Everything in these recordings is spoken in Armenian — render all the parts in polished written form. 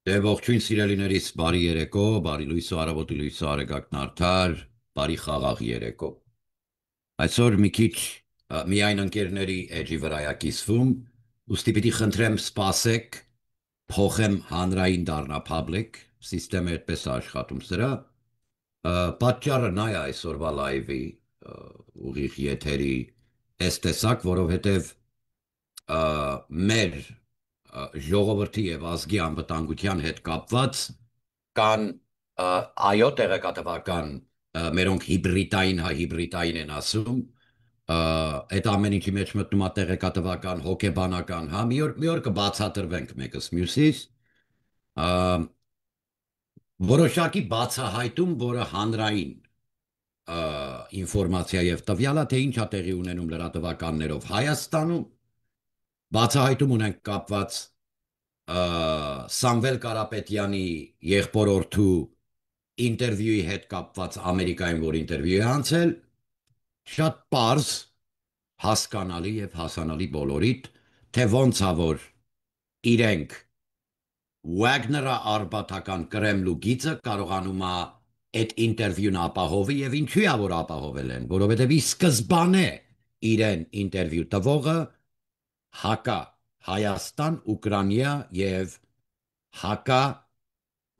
Դե ողջույն սիրելիներիս, բարի երեկո, բարի լույսո արաբոտի լույսո արեգակն արդար, բարի խաղաղ երեկո։ Այսօր մի քիչ միայն ընկերների էջի վրայա կիսվում, ուստի պիտի խնդրեմ սպասեք, փոխեմ հանրային դառնա public, սիստեմը այդպես է աշխատում սրա։ Պատճառը նա է այսօրվա լայվի ուղիղ եթերի այս տեսակ, որովհետև մեր ժողովրդի եւ ազգի անվտանգության հետ կապված կան այո տեղեկատվական մերոնք հիբրիդային հա հիբրիդային են ասում այդ ամեն ինչի մեջ մտնում է տեղեկատվական հոգեբանական հա մի օր կբացատրվենք մեկս մյուսից ա, որոշակի բացահայտում, որը հանրային ինֆորմացիա եւ տվյալա թե ինչ է տեղի ունենում լրատվականներով Հայաստանում բացահայտում ունենք կապված Սամվել Կարապետյանի եղբորորդու ինտերվյուի հետ կապված Ամերիկայում, որ ինտերվյու է անցել, շատ պարզ, հասկանալի եւ հասանալի բոլորիդ, թե ոնց է որ իրենք Wagner-ը արբաթական Կրեմլու գիծը կարողանում է այդ ինտերվյուն ապահովի եւ ինչու է որ ապահովել են, որովհետեւ ի սկզբանե իրեն ինտերվյու տվողը հակա Հայաստան, Ուկրաինա եւ հակա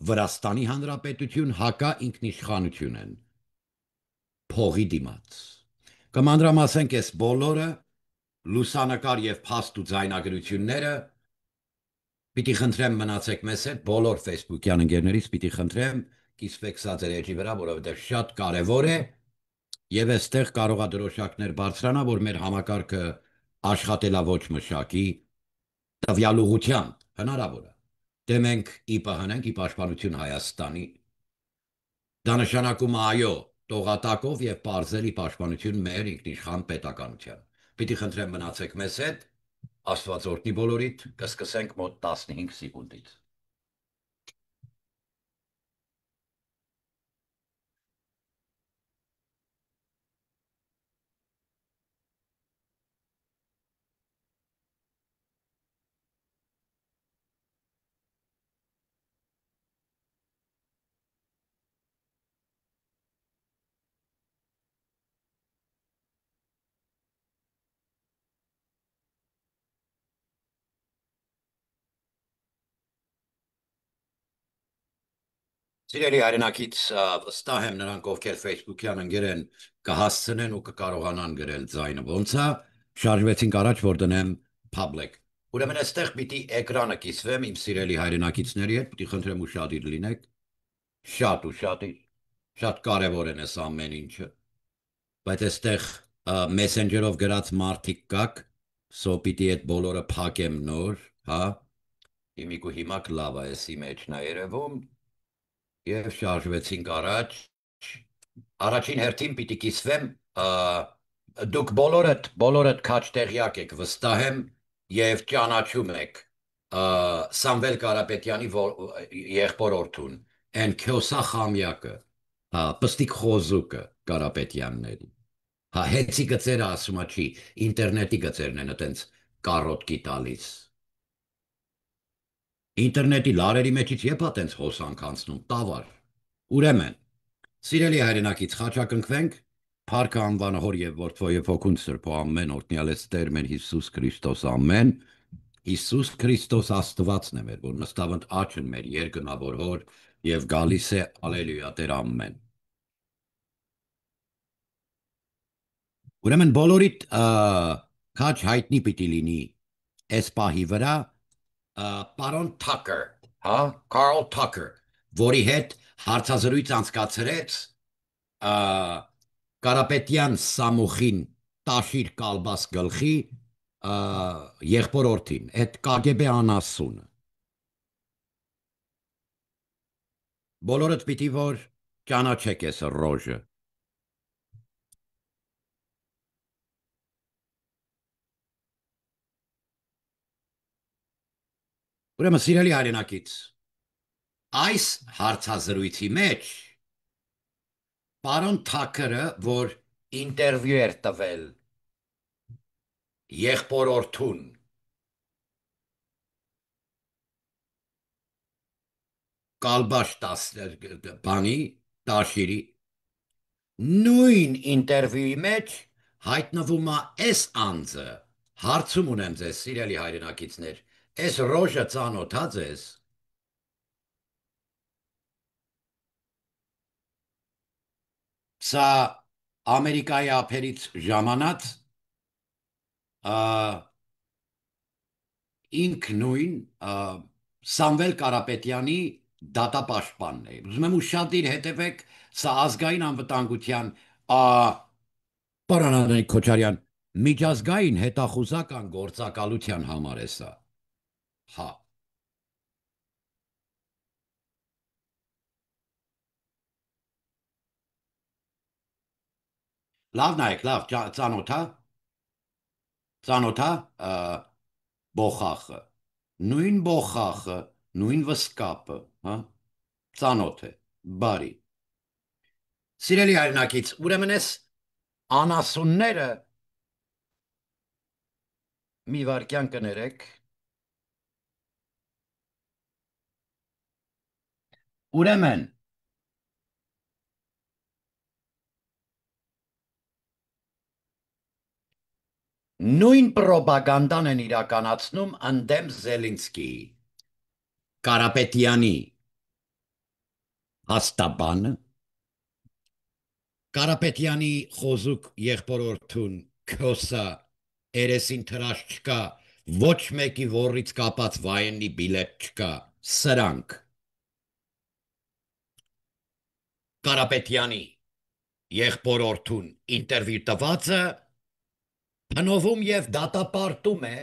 Վրաստանի Հանրապետություն, հակա ինքնիշխանություն են փողի դիմաց։ Կմանրամասենք այս բոլորը լուսանկար եւ փաստ ու ձայնագրությունները պիտի խնդրեմ մնացեք մեզ հետ բոլոր Facebook-յան ընկերներից պիտի խնդրեմ կիսվեք սա ձեր էջի վրա, որովհետեւ շատ կարեւոր է եւ այստեղ կարող է դրոշակներ բարձրանա, որ մեր համակարգը աշխատելա ոչ մշակի տվյալ ուղղությամբ հնարավոր է։ Դե մենք ԻՊՀ ենք, ի պաշտպանություն Հայաստանի, դա նշանակում է այո, տողատակով եւ պարզելի պաշտպանություն մեր ինքնիշխան պետականության։ Պիտի խնդրեմ մնացեք մեզ հետ, Աստված օրհնի բոլորիդ, կսկսենք մոտ 15 սեկունդից։ Սիրելի հայրենակից վստահ եմ նրանք, ովքեր Facebook-յան ընկեր են, կհասցնեն ու կկարողանան գրել ձայնը ոնց է, շարժվեցինք առաջ, որ դնեմ public։ Ուրեմն այստեղ պիտի էկրանը կիսվեմ իմ սիրելի հայրենակիցների հետ, պիտի խնդրեմ ուշադիր լինեք, շատ ուշադիր, շատ կարևոր են այս ամեն ինչը, բայց այստեղ messenger-ով գրած մարդիկ կաք, so պիտի այդ բոլորը փակեմ նոր, հա, իմիկու հիմա լավ է, էսի մեջն է երևում, եւ շարժվեցինք առաջ, առաջին հերթին պիտի կիսվեմ, դուք բոլորդ քաչ տեղյակ եք, վստահ եմ եւ ճանաչում եք Սամվել Կարապետյանի եղբորորդուն, այն քյոսա խամյակը, հա, պստիկ խոզուկը Կարապետյանների։ Հա, հեցի գծերը ասում չի, ինտերնետի գծերն են այտենց կարոտկի տալիս։ Ինտերնետի լարերի մեջից եփա տենց հոսանք անցնում, տավար։ Ուրեմն, սիրելի հայրենակից խաչակնքվենք, Փառքը անվանը հոր եւ որդվո եւ հոգուն սրբո ամեն օրտնյալ է Տեր մեր Հիսուս Քրիստոս ամեն։ Հիսուս Քրիստոս Աստվածն է մեր, որ նստավընդ աչն մեր երկնավոր հոր եւ գալիս է ալելույա Տեր ամեն։ Ուրեմն բոլորիդ քաչ հայտնի պիտի լինի այս պահի վրա պարոն Թաքեր, հա, Կարլ Թաքեր, որի հետ հարցազրույց անցկացրեց Կարապետյան Սամուխին Տաշիր Կալբաս գլխի եղբորորդին, այդ KGB անասունը։ Բոլորդ պիտի որ ճանաչեք այս ռոժը։ Ուրեմն սիրելի հայրենակից, այս հարցազրույցի մեջ պարոն Թաքերը, որ ինտերվյու էր տվել եղբորորդուն, կալբաշ բանի տաշիրի նույն ինտերվյուի մեջ հայտնվում է այս անձը։ Հարցում ունեմ ձեզ, սիրելի հայրենակիցներ, այս ռոժը ծանոթա ձեզ։ Սա Ամերիկայի ափերից ժամանած ինքնույն Սամվել Կարապետյանի դատապաշտպանն է։ Ուզում եմ ուշադիր հետևեք, սա ազգային անվտանգության պարոն Անդրանիկ Քոչարյան, միջազգային հետախուզական գործակալության համար է սա։ Հա։ Լավ նայեք, լավ, ծանոթա բոխախը, նույն բոխախը, նույն վսկապը, հա, ծանոթ է, բարի։ Սիրելի հայրենակից, ուրեմն ես անասունները մի վարքյան կներեք։ Ուրեմն նույն պրոպագանդան են իրականացնում ընդդեմ Զելինսկիի։ Կարապետյանի հաստաբանը, Կարապետյանի խոզուկ եղբորորդուն Քոսա երեսին թրաշ չկա, ոչ մեկի ոռից կապած վայենի բիլետ չկա, սրանք Կարապետյանի եղբորորդուն ինտերվյու տվածը փնովում եւ դատապարտում է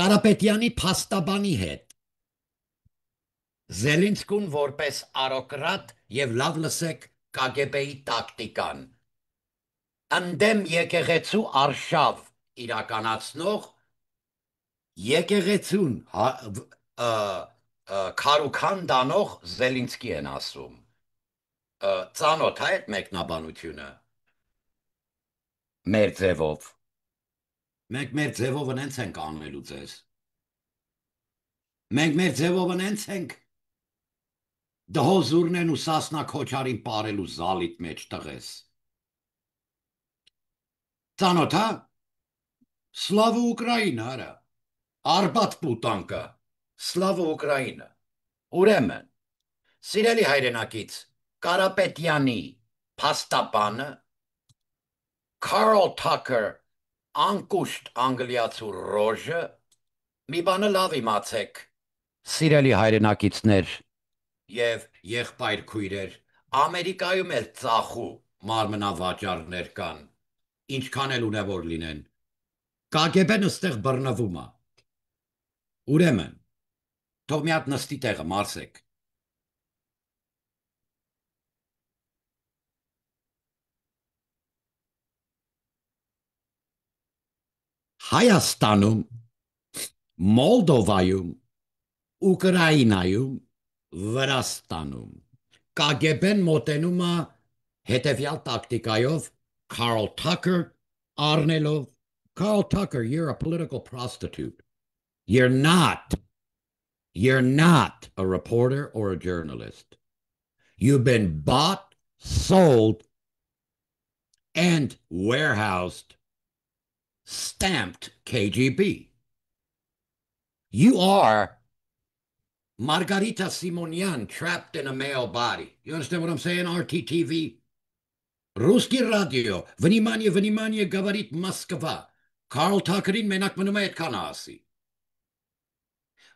Կարապետյանի փաստաբանի հետ։ Զելինսկուն որպես արոկրատ եւ լավ լսեք KGB-ի տակտիկան ընդդեմ եկեղեցու արշավ իրականացնող եկեղեցուն քարուքան դանող Զելինսկի են ասում։ Ծանոթ է այդ մեկնաբանությունը մեր ձևով։ Մենք մեր ձևով ընենց ենք անելու ձեզ։ Մենք մեր ձևով ընենց ենք դհոզուրնեն ու Սասնա Քոչարին պարելու զալիտ մեջ տղես։ Ծանոթ է։ Սլավա Ուկրաինա, արա։ Արբատ պուտանկա։ Սլավա Ուկրաինա։ Ուրեմն, սիրելի հայրենակից, Կարապետյանի փաստաբանը Carl Tucker անկուշտ անգլիացու ռոժը մի բանը լավ իմացեք, սիրելի հայրենակիցներ եւ եղբայր քույրեր, Ամերիկայում էլ ծախու մարմնավաճառներ կան, ինչքան էլ ունևոր լինեն։ KGB-ն ստեղ բռնվում է։ Ուրեմն, թող մի հատ նստի տեղը մարսեք։ Հայաստանում, Մոլդովայում, Ուկրաինայում, Վրաստանում KGB-ն մոտենում է հետևյալ տակտիկայով Carl Tucker առնելով Carl Tucker, you're a political prostitute. You're not a reporter or a journalist. You've been bought, sold, and warehoused, stamped KGB. You are Margarita Simonian trapped in a male body. You understand what I'm saying, RTTV? Русский радио. Внимание, говорит Москва. Carl Tucker-ին մենակ մնում է այդքան ասի։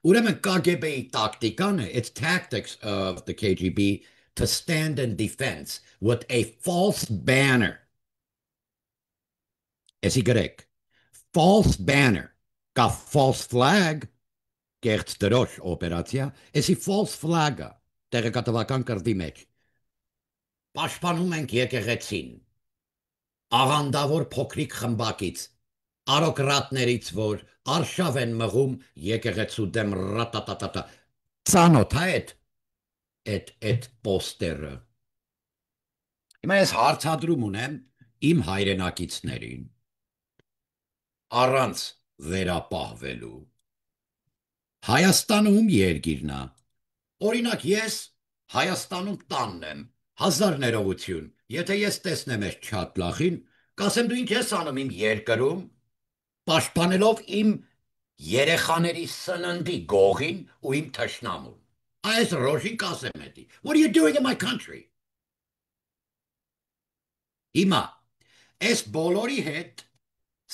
Ուրեմն KGB-ի տակտիկան է, it's tactics of the KGB to stand in defense with a false banner. Is he correct? False banner. Ka false flag. Կեղծ դրոշ օպերացիա, էսի false flag-ը տեղեկատվական կրվի մեջ։ Պաշտպանում ենք եկեղեցին, աղանդավոր փոքրիկ խմբակից, արոկրատներից, որ արշավ են մղում եկեղեցու դեմ ռատատատատա։ Ծանոթ է այդ պոստերը։ Հիմա ես հարցադրում ունեմ իմ հայրենակիցներին առանց վերապահվելու։ Հայաստանում երկիրն է, Օրինակ ես Հայաստանում տանն եմ, հազար ներողություն, եթե ես տեսնեմ այս չատլախին, կասեմ դու ինչ ես անում իմ երկրում, պաշտպանելով իմ երեխաների սննդի գողին ու իմ թշնամուն։ Այս ռոժին կասեմ էդի. What are you doing in my country? Հիմա, այս բոլորի հետ,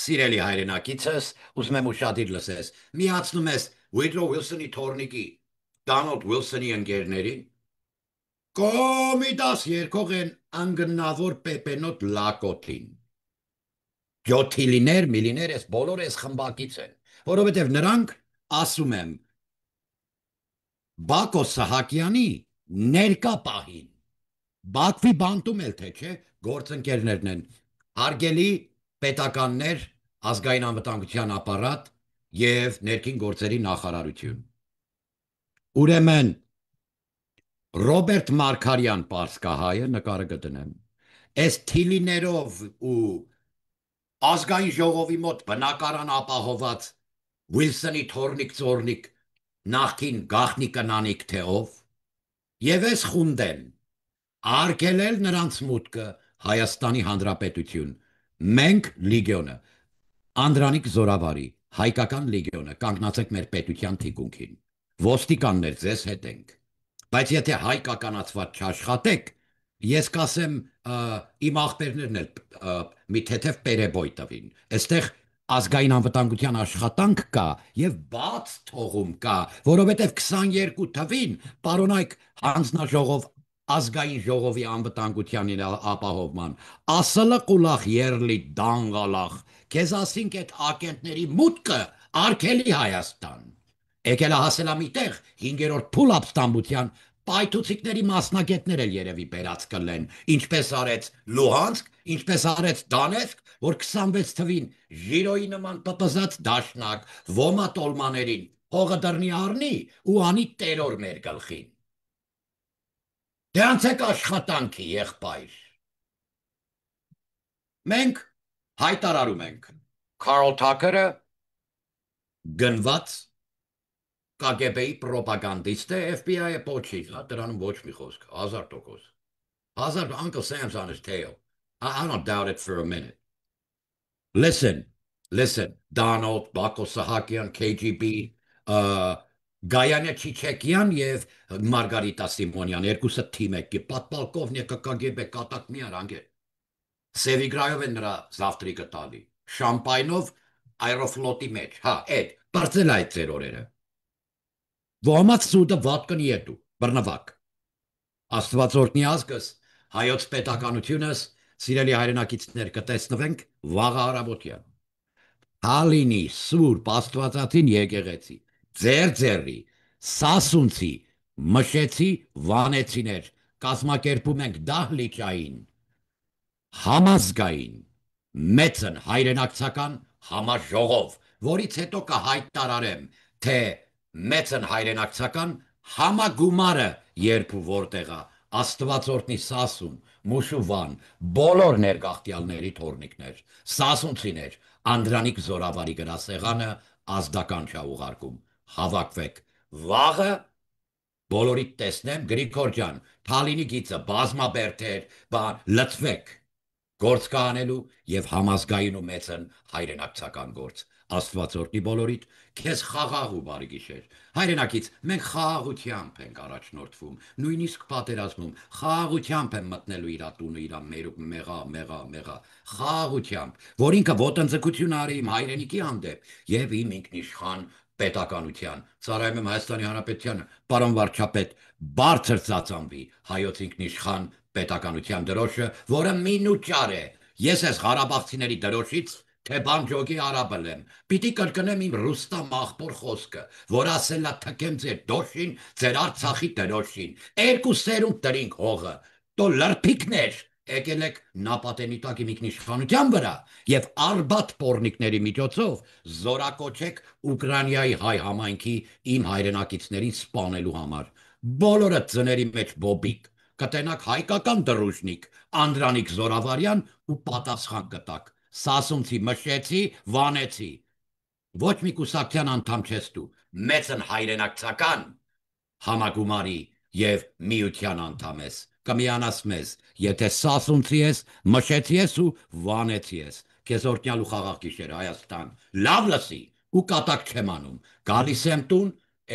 սիրելի հայրենակիցս, ուզում եմ ուշադիր լսես, միացնում ես Woodrow Wilson-ի թորնիկի, Donald Wilson-ի ընկերներին, կոմիտաս երկող են անգնավոր պեպենոտ լակոտին։ Յոթիլիներ, միլիներ, այս բոլոր այս խմբակից են, որովհետև նրանք, ասում եմ, Բակո Սահակյանի ներկա պահին, Բաքվի բանտում էլ թե չէ, գործընկերներն են, հարգելի պետականներ, ազգային անվտանգության ապարատ և ներքին գործերի նախարարություն։ Ուրեմն, Ռոբերտ Մարգարյան պարսկահայը նկարը գտնեմ, այս թիլիներով ու ազգային ժողովի մոտ բնակարան ապահոված Wilson-ի թորնիկ ծորնիկ նախքին գախնի կնանիք թե ով, և այս խունդեն արգելել նրանց մուտքը Հայաստանի Հանրապետություն, մենք լիգիոնը, Անդրանիկ Զորավարի, հայկական լիգիոնը, կանգնացեք մեր պետության թիկունքին, ոստիկաններ ձեզ հետ ենք, բայց եթե հայկականացված չաշխատեք, ես կասեմ իմ աղբերներն էլ մի թեթև պերեբոյ տվին, այստեղ ազգային անվտանգության աշխատանք կա և բաց թողում կա, որովհետև 22 թվին պարոնայք հանձնաժողով ազգային ժողովի անվտանգության ապահովման, ասլը կուլախ երլի դանգալախ, քեզ ասինք այդ ակենտների մուտքը արգելի Հայաստան։ Եկել հասելա միտեղ 5-րդ փուլ ապստամբության պայթուցիկների մասնագետներ էլ երևի բերած կլեն, ինչպես արեց Լուհանսկ, ինչպես արեց Դոնեցկ, որ 26 թվին ժիրոյի նման պպզած դաշնակ ոմա տոլմաներին հողը դռնի առնի ու անի տերոր մեր գլխին։ Դե անցեք աշխատանքի, եղբայր։ Մենք հայտարարում ենք, Քարլ Թաքերը գնված KGB-ի պրոպագանդիստ է, FBI-ը պոչի, դրանում ոչ մի խոսք, 1000%։ Uncle Sam's on his tail. I don't doubt it for a minute. Listen, Donald, Bako Sahakyan, KGB, Գայանե Չիչեկյան և Մարգարիտա Սիմոնյան, երկուսը թիմ եք, պատպալկովնյակը KGB կատակ մի արանգե։ Սևիգրայով են նրա զավտրիկը տալի, շամպայնով այրոֆլոտի մեջ, հա, էդ, բարձել այդ ձեր օրերը։ Ոմաց սուդը վատկն ետու, բրնվակ։ Աստվածորդնի ազգս, հայոց պետականությունս, սիրելի հայրենակիցներ կտեսնվենք վաղը առավոտյան։ Հալինի, սուրբ, աստվածածին եկեղեցի, ձեր, սասունցի, մշեցի, վանեցիներ, կազմակերպում ենք դահլիճային, համազգային, մեծն հայրենակցական համաժողով, որից հետո կհայտարարեմ, թե մեծն հայրենակցական համագումարը երբ ու որտեղա, Աստվածորդնի Սասուն, Մուշուվան, բոլոր ներգաղթյալների թորնիկներ, սասունցիներ, Անդրանիկ Զորավարի գրասեղանը ազդական չա ուղարկում, հավաքվեք, վաղը բոլորիդ տեսնեմ, Գրիգոր ջան, Թալինի գիծը, բազմաբերդեր, լծվեք, գործ կանելու և համազգային ու մեծն հայրենակցական գործ, Աստվածորդնի բոլորիդ, քեզ խաղաղ ու բարի գիշեր, հայրենակից, մենք խաղաղությամբ ենք առաջնորդվում, նույնիսկ պատերազմում, խաղաղությամբ եմ մտնելու իրա տունը, իրա մեղա, խաղաղությամբ, որ ինքը ոտնձգություն արի իմ հայրենիքի հանդեպ և իմ ինքնիշխան պետականության, ծառայում եմ Հայաստանի Հանրապետությանը, պարոն վարչապետ, բարձր ծածանվի հայոց ինքնիշխան պետականության դրոշը, որը մինուճար է, ես ես Ղարաբաղցիների դրոշից թե բանջոգի արաբել եմ, պիտի կրկնեմ իմ Ռուստամ աղբոր խոսքը, որ ասելա թքեմ ձեր դոշին, ձեր Արցախի դրոշին, երկու սերունդ տրինք հողը, տո լրփիկներ, եկել եք նապատենի տակ իմ ինքնիշխանության վրա և Արբաթ պորնիկների միջոցով զորակոչեք Ուկրաինայի հայ համայնքի իմ հայրենակիցներին սպանելու համար, բոլորը ձների մեջ բոբիկ, կտենակ հայկական դրուժնիկ, Անդրանիկ Զորավարյան ու պատասխան կտակ, սասունցի, մշեցի, վանեցի, ոչ մի կուսակցության անդամ չես դու, մեծն հայրենակցական, համագումարի եւ միության անդամ ես, կմիանաս մեզ, եթե սասունցի ես, մշեցի ես ու վանեցի ես, քեզ օրտնյալ ու խաղաղ գիշեր Հայաստան, լավ լսի ու կատակ չեմ անում, գալիս եմ տուն,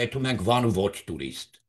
էթում ենք վան ու ոչ տուրիստ։